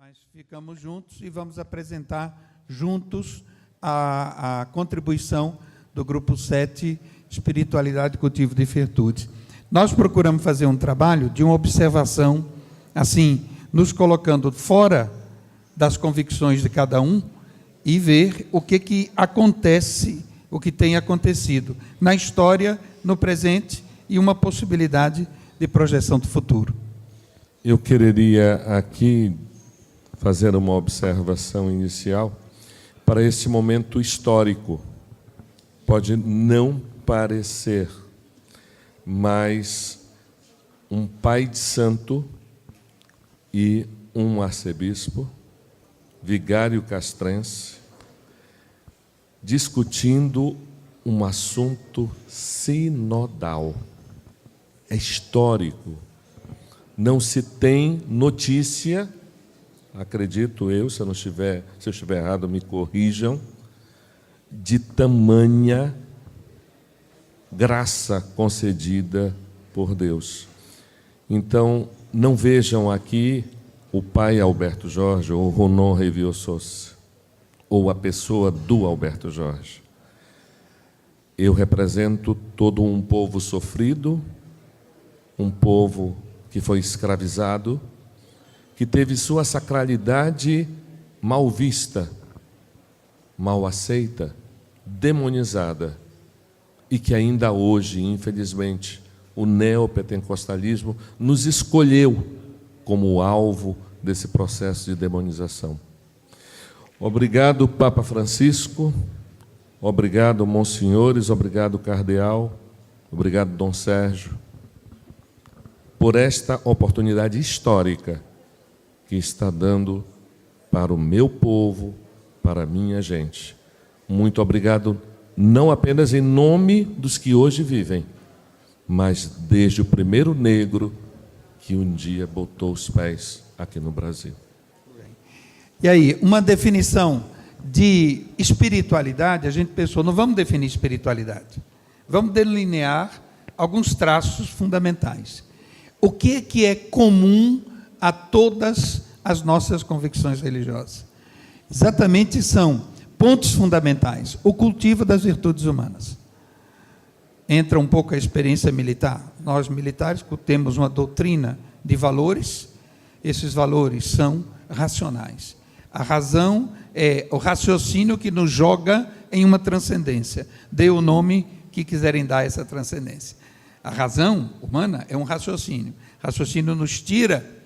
Mas ficamos juntos e vamos apresentar juntos a contribuição do Grupo 7, Espiritualidade e Cultivo de Virtudes. Nós procuramos fazer um trabalho de uma observação, assim, nos colocando fora das convicções de cada um e ver o que acontece, o que tem acontecido na história, no presente e uma possibilidade de projeção do futuro. Eu quereria aqui fazer uma observação inicial para este momento histórico. Pode não parecer, mas um pai de santo e um arcebispo, vigário castrense, discutindo um assunto sinodal. É histórico. Não se tem notícia, acredito eu, se eu estiver errado, me corrijam, de tamanha graça concedida por Deus. Então, não vejam aqui o pai Alberto Jorge, ou Ronan Reviosos, ou a pessoa do Alberto Jorge. Eu represento todo um povo sofrido, um povo que foi escravizado, que teve sua sacralidade mal vista, mal aceita, demonizada, e que ainda hoje, infelizmente, o neopentecostalismo nos escolheu como alvo desse processo de demonização. Obrigado, Papa Francisco, obrigado, monsenhores, obrigado, cardeal, obrigado, Dom Sérgio, por esta oportunidade histórica que está dando para o meu povo, para a minha gente. Muito obrigado, não apenas em nome dos que hoje vivem, mas desde o primeiro negro que um dia botou os pés aqui no Brasil. E aí, uma definição de espiritualidade, a gente pensou, não vamos definir espiritualidade, vamos delinear alguns traços fundamentais. O que é comum a todas as nossas convicções religiosas? Exatamente são pontos fundamentais. O cultivo das virtudes humanas. Entra um pouco a experiência militar. Nós, militares, temos uma doutrina de valores. Esses valores são racionais. A razão é o raciocínio que nos joga em uma transcendência. Dê o nome que quiserem dar a essa transcendência. A razão humana é um raciocínio. O raciocínio nos tira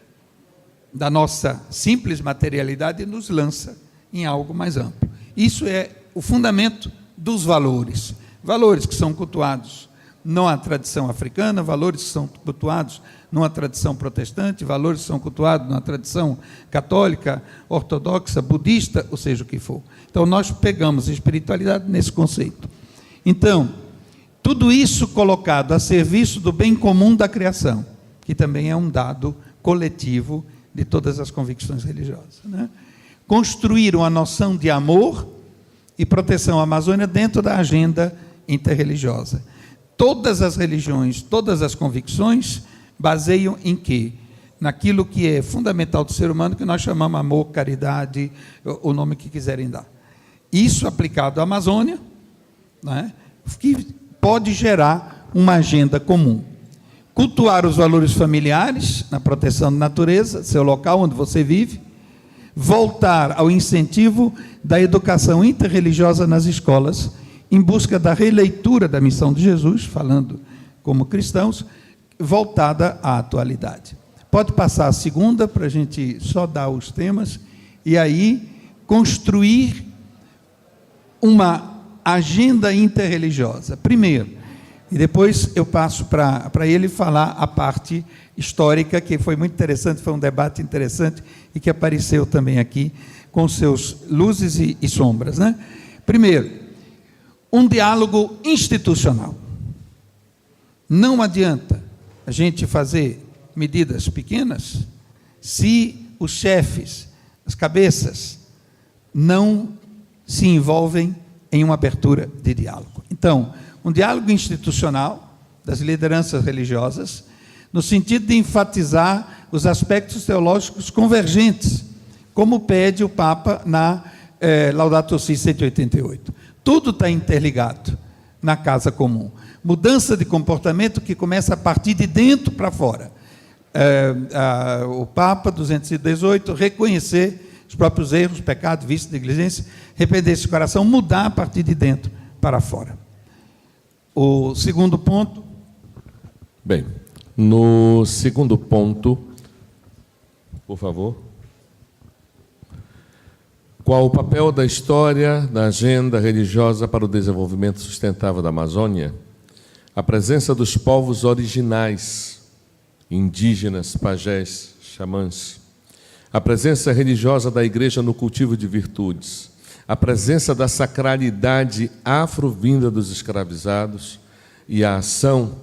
da nossa simples materialidade e nos lança em algo mais amplo. Isso é o fundamento dos valores. Valores que são cultuados numa tradição africana, valores que são cultuados numa tradição protestante, valores que são cultuados numa tradição católica, ortodoxa, budista, ou seja o que for. Então, nós pegamos a espiritualidade nesse conceito. Então, tudo isso colocado a serviço do bem comum da criação, que também é um dado coletivo de todas as convicções religiosas, né? Construir uma noção de amor e proteção à Amazônia dentro da agenda interreligiosa. Todas as religiões, todas as convicções baseiam em quê? Naquilo que é fundamental do ser humano, que nós chamamos amor, caridade, o nome que quiserem dar. Isso aplicado à Amazônia, né, que pode gerar uma agenda comum. Cultuar os valores familiares, na proteção da natureza, seu local onde você vive. Voltar ao incentivo da educação interreligiosa nas escolas, em busca da releitura da missão de Jesus, falando como cristãos, voltada à atualidade. Pode passar a segunda, para a gente só dar os temas, e aí construir uma agenda interreligiosa. Primeiro, e depois eu passo para ele falar a parte histórica, que foi muito interessante, foi um debate interessante, e que apareceu também aqui, com seus luzes e sombras, né? Primeiro, um diálogo institucional. Não adianta a gente fazer medidas pequenas se os chefes, as cabeças, não se envolvem em uma abertura de diálogo. Então, um diálogo institucional das lideranças religiosas, no sentido de enfatizar os aspectos teológicos convergentes, como pede o Papa na Laudato Si 188. Tudo está interligado na casa comum. Mudança de comportamento que começa a partir de dentro para fora. O Papa 218, reconhecer os próprios erros, pecados, vícios, negligência, arrepender-se de coração, mudar a partir de dentro para fora. O segundo ponto. Bem, no segundo ponto, por favor. Qual o papel da história da agenda religiosa para o desenvolvimento sustentável da Amazônia? A presença dos povos originais, indígenas, pajés, xamãs. A presença religiosa da Igreja no cultivo de virtudes. A presença da sacralidade afro-vinda dos escravizados e a ação,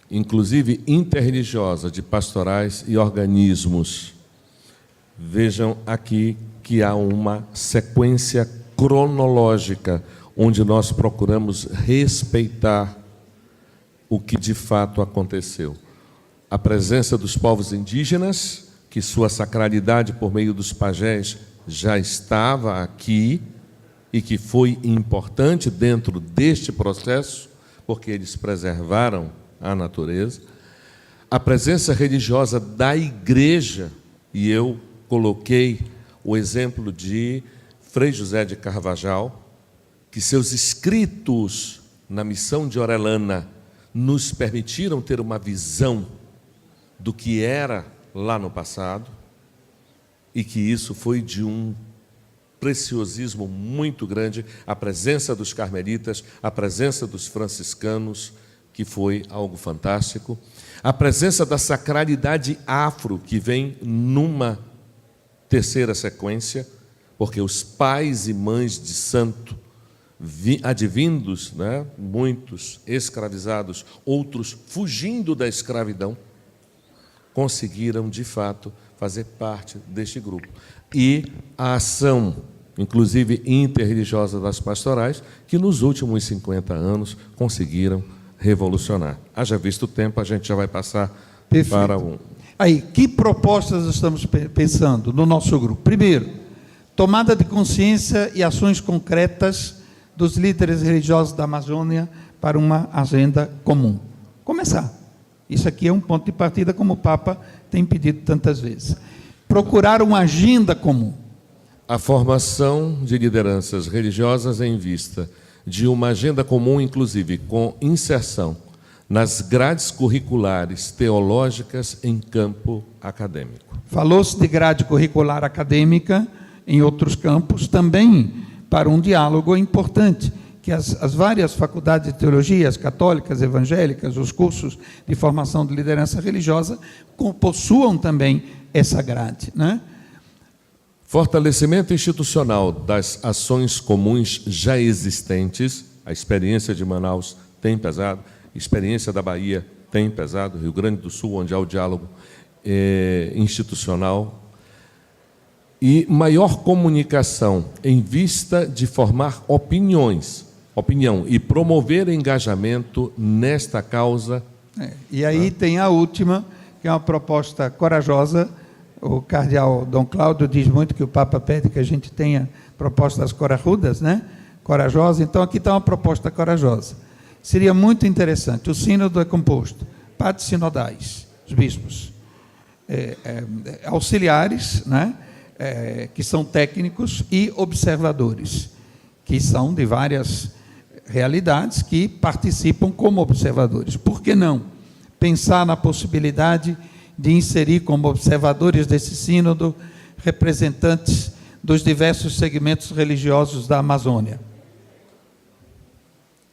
inclusive interreligiosa, de pastorais e organismos. Vejam aqui que há uma sequência cronológica onde nós procuramos respeitar o que de fato aconteceu. A presença dos povos indígenas, que sua sacralidade por meio dos pajés já estava aqui e que foi importante dentro deste processo, porque eles preservaram a natureza. A presença religiosa da igreja, e eu coloquei o exemplo de Frei José de Carvajal, que seus escritos na missão de Orellana nos permitiram ter uma visão do que era lá no passado, e que isso foi de um preciosismo muito grande, a presença dos carmelitas, a presença dos franciscanos, que foi algo fantástico, a presença da sacralidade afro, que vem numa terceira sequência, porque os pais e mães de santo, advindos, né, muitos escravizados, outros fugindo da escravidão, conseguiram, de fato, fazer parte deste grupo. E a ação, inclusive interreligiosa das pastorais, que nos últimos 50 anos conseguiram revolucionar. Haja visto o tempo, a gente já vai passar para um... Aí, que propostas estamos pensando no nosso grupo? Primeiro, tomada de consciência e ações concretas dos líderes religiosos da Amazônia para uma agenda comum. Começar. Isso aqui é um ponto de partida, como o Papa tem pedido tantas vezes. Procurar uma agenda comum. A formação de lideranças religiosas em vista de uma agenda comum, inclusive com inserção nas grades curriculares teológicas em campo acadêmico. Falou-se de grade curricular acadêmica em outros campos, também para um diálogo importante, que as várias faculdades de teologia, as católicas, evangélicas, os cursos de formação de liderança religiosa, possuam também essa grade, né? Fortalecimento institucional das ações comuns já existentes. A experiência de Manaus tem pesado, a experiência da Bahia tem pesado, Rio Grande do Sul, onde há o diálogo institucional. E maior comunicação em vista de formar opinião e promover engajamento nesta causa. E aí tem a última, que é uma proposta corajosa. O cardeal Dom Cláudio diz muito que o Papa pede que a gente tenha propostas corajudas, né? Corajosa. Então, aqui está uma proposta corajosa. Seria muito interessante. O sínodo é composto, padres sinodais, os bispos, auxiliares, né? Que são técnicos, e observadores, que são de várias realidades, que participam como observadores. Por que não pensar na possibilidade de inserir como observadores desse sínodo representantes dos diversos segmentos religiosos da Amazônia?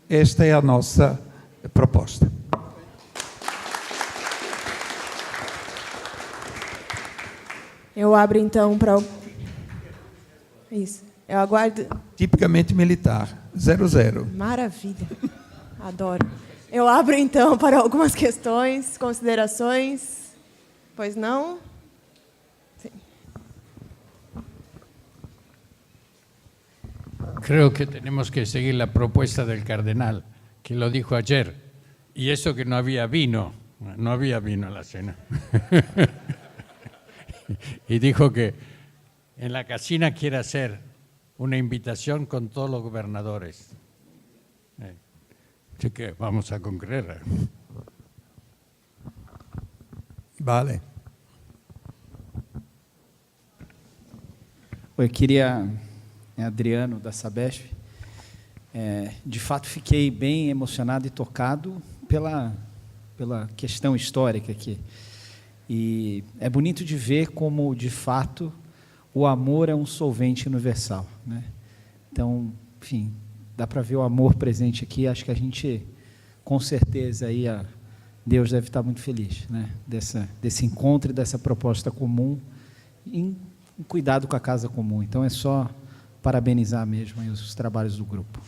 Esta é a nossa proposta. Eu abro, então, para... Isso. Eu aguardo... Tipicamente militar, 00. Maravilha. Adoro. Eu abro, então, para algumas questões, considerações. Pois não? Sí. Creo que tenemos que seguir la propuesta del cardenal, que lo dijo ayer, y eso que no había vino a la cena. Y dijo que en la casina quiere hacer una invitación con todos los gobernadores. Así que vamos a concretar. Vale. Eu queria, Adriano, da Sabesp, de fato fiquei bem emocionado e tocado pela questão histórica aqui. E é bonito de ver como, de fato, o amor é um solvente universal, né? Então, enfim, dá para ver o amor presente aqui. Acho que a gente, com certeza, aí Deus deve estar muito feliz, né? Desse encontro e dessa proposta comum em cuidado com a casa comum. Então, é só parabenizar mesmo aí os trabalhos do grupo.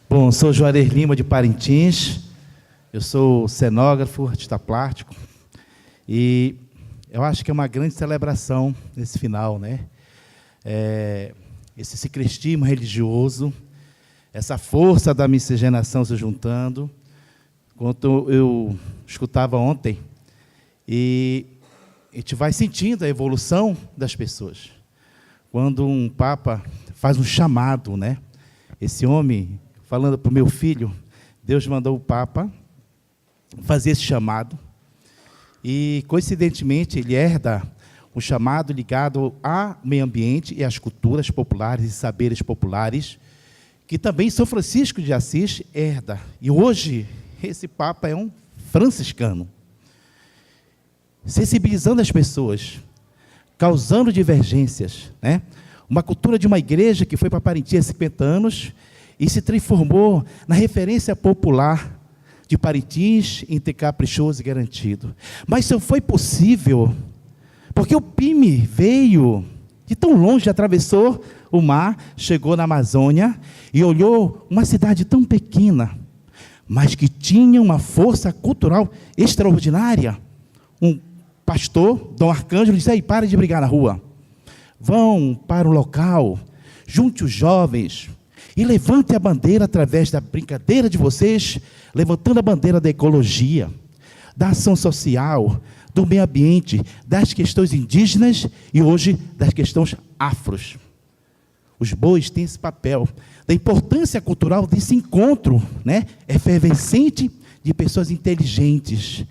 Bom, sou Juarez Lima, de Parintins. Eu sou cenógrafo, artista plástico. E eu acho que é uma grande celebração nesse final, né? Esse sincretismo religioso, essa força da miscigenação se juntando. Enquanto eu escutava ontem, e a gente vai sentindo a evolução das pessoas. Quando um Papa faz um chamado, né? Esse homem, falando para o meu filho, Deus mandou o Papa fazer esse chamado, e, coincidentemente, ele herda um chamado ligado ao meio ambiente e às culturas populares e saberes populares, que também São Francisco de Assis herda. E hoje, esse Papa é um franciscano, sensibilizando as pessoas, causando divergências, né? Uma cultura de uma igreja que foi para Parintins há 50 anos e se transformou na referência popular de Parintins, entre caprichoso e garantido. Mas isso foi possível porque o PIME veio de tão longe, atravessou o mar, chegou na Amazônia e olhou uma cidade tão pequena, mas que tinha uma força cultural extraordinária. Um pastor, Dom Arcângelo, disse: aí, para de brigar na rua. Vão para o local, junte os jovens e levante a bandeira através da brincadeira de vocês, levantando a bandeira da ecologia, da ação social, do meio ambiente, das questões indígenas e hoje das questões afros. Os bois têm esse papel, da importância cultural desse encontro, né, efervescente de pessoas inteligentes.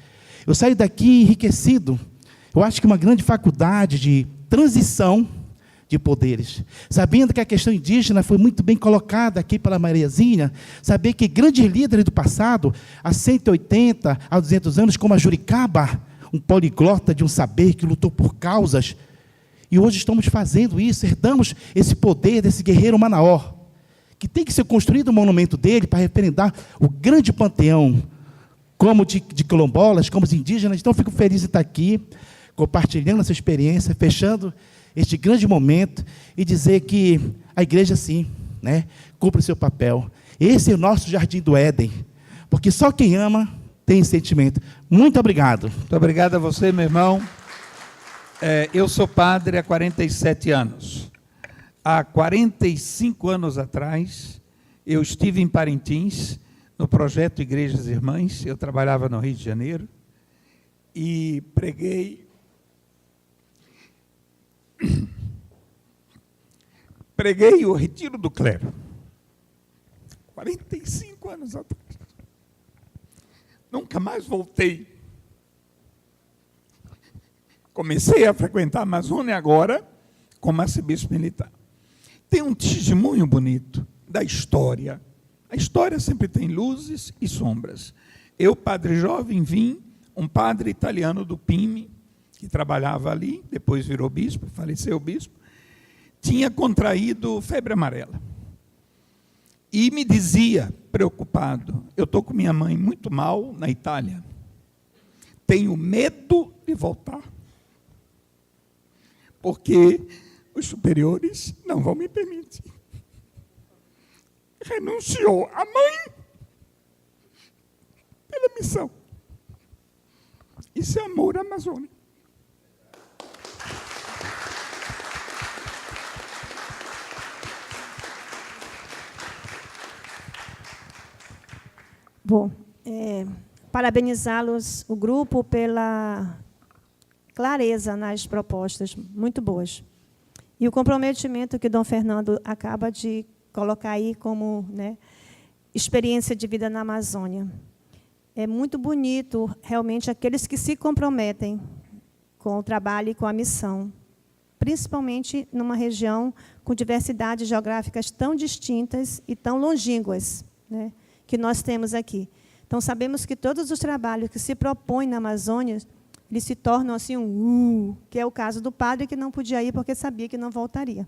Eu saio daqui enriquecido. Eu acho que uma grande faculdade de transição de poderes, sabendo que a questão indígena foi muito bem colocada aqui pela Mariazinha, saber que grandes líderes do passado, há 180, há 200 anos, como a Juricaba, um poliglota de um saber que lutou por causas, e hoje estamos fazendo isso, herdamos esse poder desse guerreiro Manaó, que tem que ser construído um monumento dele para referendar o grande panteão, como de quilombolas, como os indígenas. Então, fico feliz de estar aqui, compartilhando essa experiência, fechando este grande momento e dizer que a igreja, sim, né, cumpre o seu papel. Esse é o nosso jardim do Éden, porque só quem ama tem sentimento. Muito obrigado. Muito obrigado a você, meu irmão. Eu sou padre há 47 anos. Há 45 anos atrás, eu estive em Parintins, no projeto Igrejas Irmãs. Eu trabalhava no Rio de Janeiro e preguei o retiro do clero, 45 anos atrás. Nunca mais voltei. Comecei a frequentar a Amazônia agora como arcebispo militar. Tem um testemunho bonito da história. A história sempre tem luzes e sombras. Eu, padre jovem, vim, um padre italiano do PIME, que trabalhava ali, depois virou bispo, faleceu bispo, tinha contraído febre amarela. E me dizia, preocupado: eu estou com minha mãe muito mal na Itália, tenho medo de voltar, porque os superiores não vão me permitir. Renunciou a mãe pela missão. Isso é amor à Amazônia. Bom, parabenizá-los, o grupo, pela clareza nas propostas, muito boas. E o comprometimento que Dom Fernando acaba de colocar aí como, né, experiência de vida na Amazônia. É muito bonito, realmente, aqueles que se comprometem com o trabalho e com a missão, principalmente numa região com diversidades geográficas tão distintas e tão longínquas, né, que nós temos aqui. Então, sabemos que todos os trabalhos que se propõem na Amazônia, eles se tornam assim que é o caso do padre, que não podia ir porque sabia que não voltaria.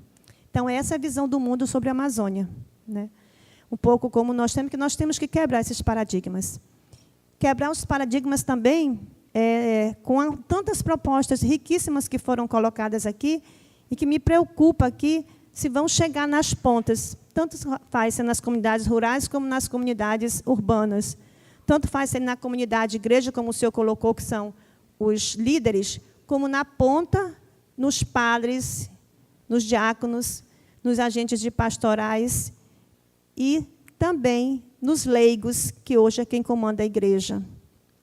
Então, essa é a visão do mundo sobre a Amazônia, né? Um pouco como nós temos que quebrar esses paradigmas. Quebrar os paradigmas também com tantas propostas riquíssimas que foram colocadas aqui, e que me preocupa aqui se vão chegar nas pontas. Tanto faz ser nas comunidades rurais como nas comunidades urbanas. Tanto faz ser na comunidade igreja, como o senhor colocou, que são os líderes, como na ponta, nos padres, nos diáconos, nos agentes de pastorais e também nos leigos, que hoje é quem comanda a igreja.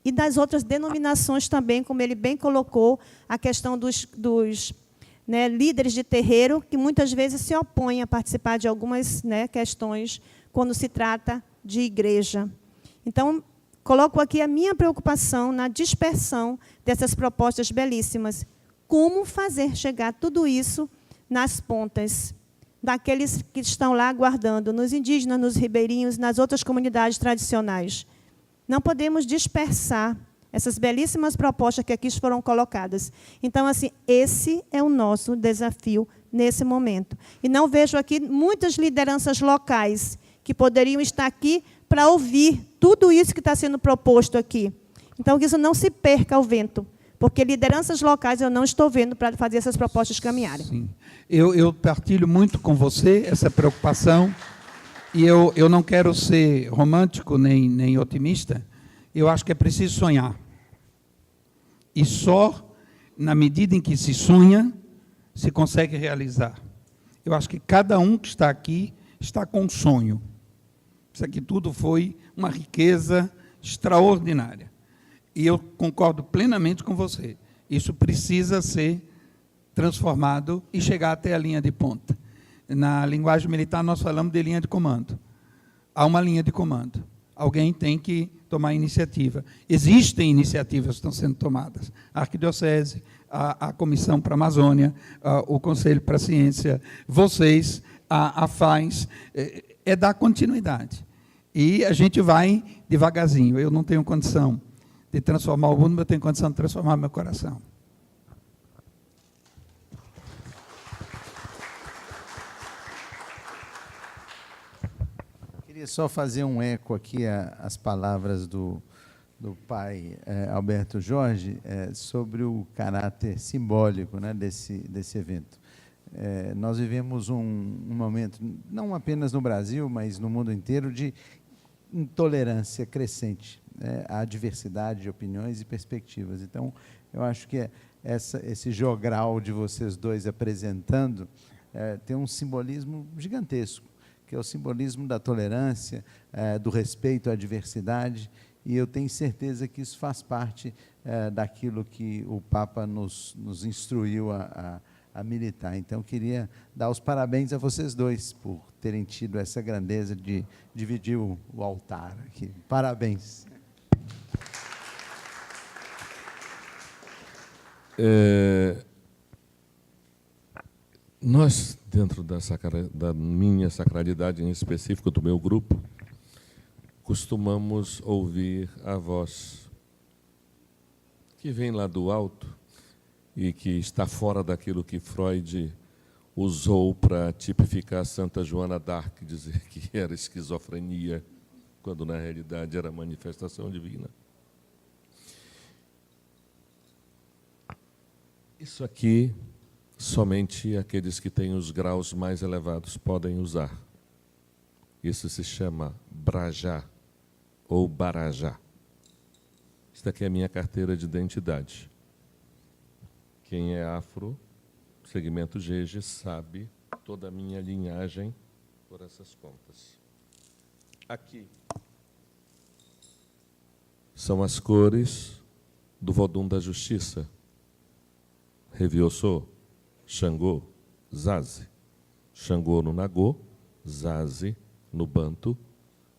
E das outras denominações também, como ele bem colocou, a questão dos né, líderes de terreiro, que muitas vezes se opõem a participar de algumas, né, questões quando se trata de igreja. Então, coloco aqui a minha preocupação na dispersão dessas propostas belíssimas. Como fazer chegar tudo isso nas pontas, daqueles que estão lá aguardando, nos indígenas, nos ribeirinhos, nas outras comunidades tradicionais. Não podemos dispersar essas belíssimas propostas que aqui foram colocadas. Então, assim, esse é o nosso desafio nesse momento. E não vejo aqui muitas lideranças locais que poderiam estar aqui para ouvir tudo isso que está sendo proposto aqui. Então, que isso não se perca ao vento, porque lideranças locais eu não estou vendo para fazer essas propostas caminharem. Sim. Eu partilho muito com você essa preocupação, e eu não quero ser romântico nem otimista. Eu acho que é preciso sonhar. E só na medida em que se sonha, se consegue realizar. Eu acho que cada um que está aqui está com um sonho. Isso aqui tudo foi uma riqueza extraordinária. E eu concordo plenamente com você. Isso precisa ser transformado e chegar até a linha de ponta. Na linguagem militar, nós falamos de linha de comando. Há uma linha de comando. Alguém tem que tomar iniciativa. Existem iniciativas que estão sendo tomadas. A Arquidiocese, a Comissão para a Amazônia, o Conselho para a Ciência, vocês, a FAENS, é dar continuidade. E a gente vai devagarzinho. Eu não tenho condição de transformar o mundo, mas eu tenho condição de transformar meu coração. Queria só fazer um eco aqui às palavras do pai Alberto Jorge sobre o caráter simbólico, né, desse evento. Nós vivemos um momento, não apenas no Brasil, mas no mundo inteiro, de intolerância crescente à diversidade de opiniões e perspectivas. Então, eu acho que esse jogral de vocês dois apresentando tem um simbolismo gigantesco, que é o simbolismo da tolerância, do respeito à diversidade, e eu tenho certeza que isso faz parte daquilo que o Papa nos instruiu a militar. Então, queria dar os parabéns a vocês dois por terem tido essa grandeza de dividir o altar aqui. Parabéns. Nós, dentro da minha sacralidade, em específico do meu grupo, costumamos ouvir a voz que vem lá do alto e que está fora daquilo que Freud usou para tipificar Santa Joana d'Arc, dizer que era esquizofrenia, quando na realidade era manifestação divina. Isso aqui, somente aqueles que têm os graus mais elevados podem usar. Isso se chama Brajá ou Barajá. Isso aqui é a minha carteira de identidade. Quem é afro, segmento GG, sabe toda a minha linhagem por essas contas. Aqui são as cores do Vodun da Justiça. Revioçô, Xangô, Zaze. Xangô no Nagô, Zaze no Banto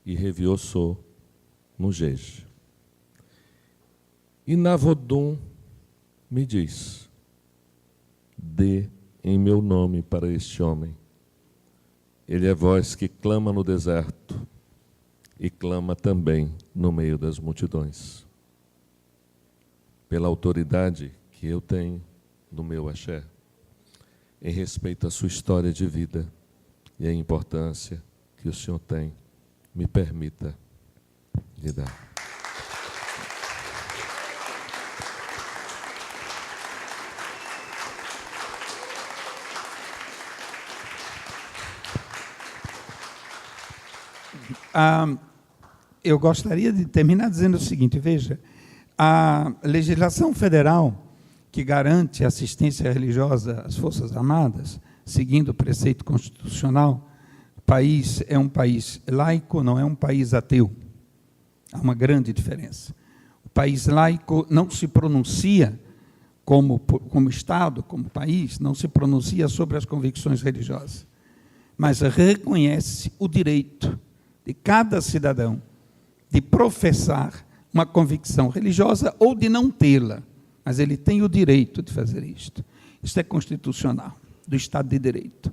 e Revioçô no Jeje. E na Vodun me diz: dê em meu nome para este homem. Ele é voz que clama no deserto e clama também no meio das multidões. Pela autoridade que eu tenho no meu axé, em respeito à sua história de vida e à importância que o Senhor tem, me permita lhe dar. Eu gostaria de terminar dizendo o seguinte: veja, a legislação federal que garante assistência religiosa às Forças Armadas, seguindo o preceito constitucional, o país é um país laico, não é um país ateu. Há uma grande diferença. O país laico não se pronuncia como Estado, como país, não se pronuncia sobre as convicções religiosas, mas reconhece o direito de cada cidadão de professar uma convicção religiosa ou de não tê-la, mas ele tem o direito de fazer isto. Isto é constitucional, do Estado de Direito.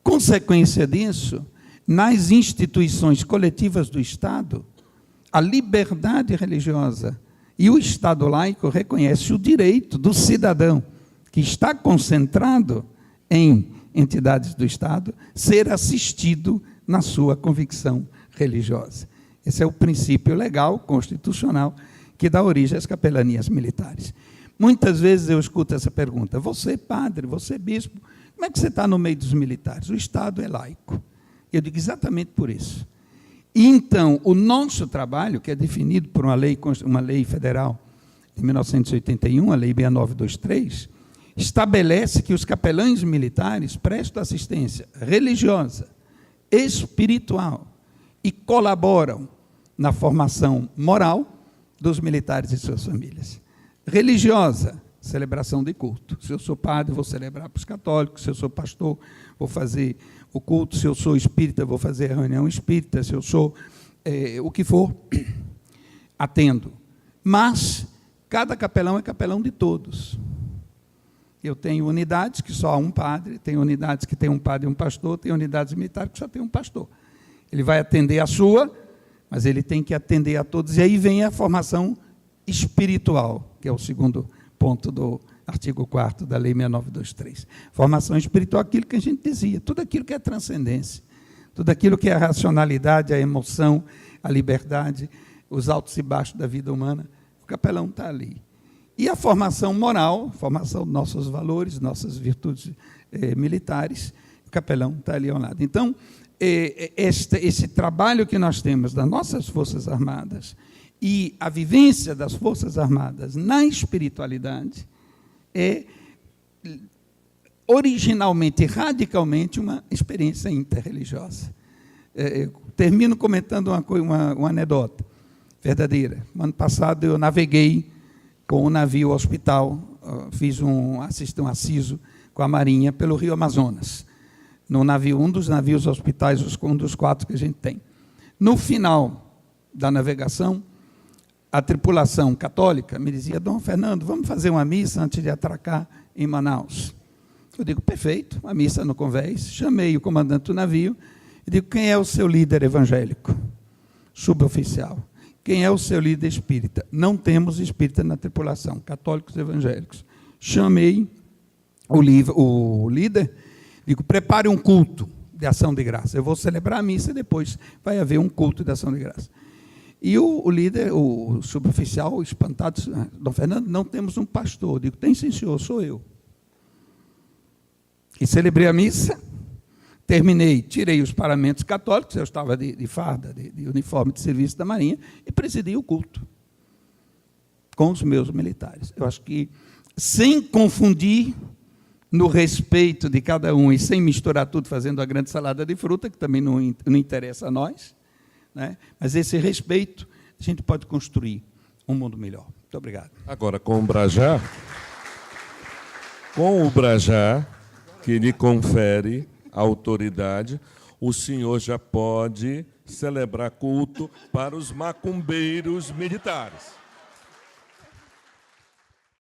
Consequência disso, nas instituições coletivas do Estado, a liberdade religiosa e o Estado laico reconhece o direito do cidadão que está concentrado em entidades do Estado ser assistido na sua convicção religiosa. Esse é o princípio legal, constitucional, que dá origem às capelanias militares. Muitas vezes eu escuto essa pergunta: você padre, você bispo, como é que você está no meio dos militares? O Estado é laico. Eu digo exatamente por isso. E então, o nosso trabalho, que é definido por uma lei federal de 1981, a Lei 6923, estabelece que os capelães militares prestam assistência religiosa, espiritual e colaboram na formação moral dos militares e suas famílias. Religiosa, celebração de culto. Se eu sou padre, vou celebrar para os católicos. Se eu sou pastor, vou fazer o culto. Se eu sou espírita, vou fazer a reunião espírita. Se eu sou o que for, atendo. Mas cada capelão é capelão de todos. Eu tenho unidades que só há um padre, tenho unidades que tem um padre e um pastor, tenho unidades militares que só tem um pastor. Ele vai atender a sua, mas ele tem que atender a todos. E aí vem a formação espiritual, que é o segundo ponto do artigo 4º da Lei 6923. Formação espiritual, aquilo que a gente dizia, tudo aquilo que é transcendência, tudo aquilo que é a racionalidade, a emoção, a liberdade, os altos e baixos da vida humana, o capelão está ali. E a formação moral, formação dos nossos valores, nossas virtudes militares, o capelão está ali ao lado. Então, esse trabalho que nós temos das nossas Forças Armadas e a vivência das Forças Armadas na espiritualidade é originalmente, radicalmente, uma experiência interreligiosa. Eu termino comentando uma anedota verdadeira. No ano passado eu naveguei com um navio hospital, fiz um assiso com a Marinha pelo Rio Amazonas, no navio, um dos navios hospitais, um dos 4 que a gente tem. No final da navegação, a tripulação católica me dizia: Dom Fernando, vamos fazer uma missa antes de atracar em Manaus. Eu digo: perfeito, uma missa no convés. Chamei o comandante do navio e digo: quem é o seu líder evangélico? Suboficial. Quem é o seu líder espírita? Não temos espírita na tripulação, católicos evangélicos. Chamei o líder, digo: prepare um culto de ação de graça. Eu vou celebrar a missa e depois vai haver um culto de ação de graça. E o líder, o suboficial, espantado, disse: Dom Fernando, não temos um pastor. Eu digo: tem sim, senhor, sou eu. E celebrei a missa, terminei, tirei os paramentos católicos, eu estava de farda, de uniforme de serviço da Marinha, e presidi o culto com os meus militares. Eu acho que, sem confundir, no respeito de cada um, e sem misturar tudo, fazendo a grande salada de fruta, que também não interessa a nós, né? Mas esse respeito a gente pode construir. um mundo melhor. Muito obrigado. Agora, com o Brajá, que lhe confere a autoridade, o senhor já pode celebrar culto para os macumbeiros militares.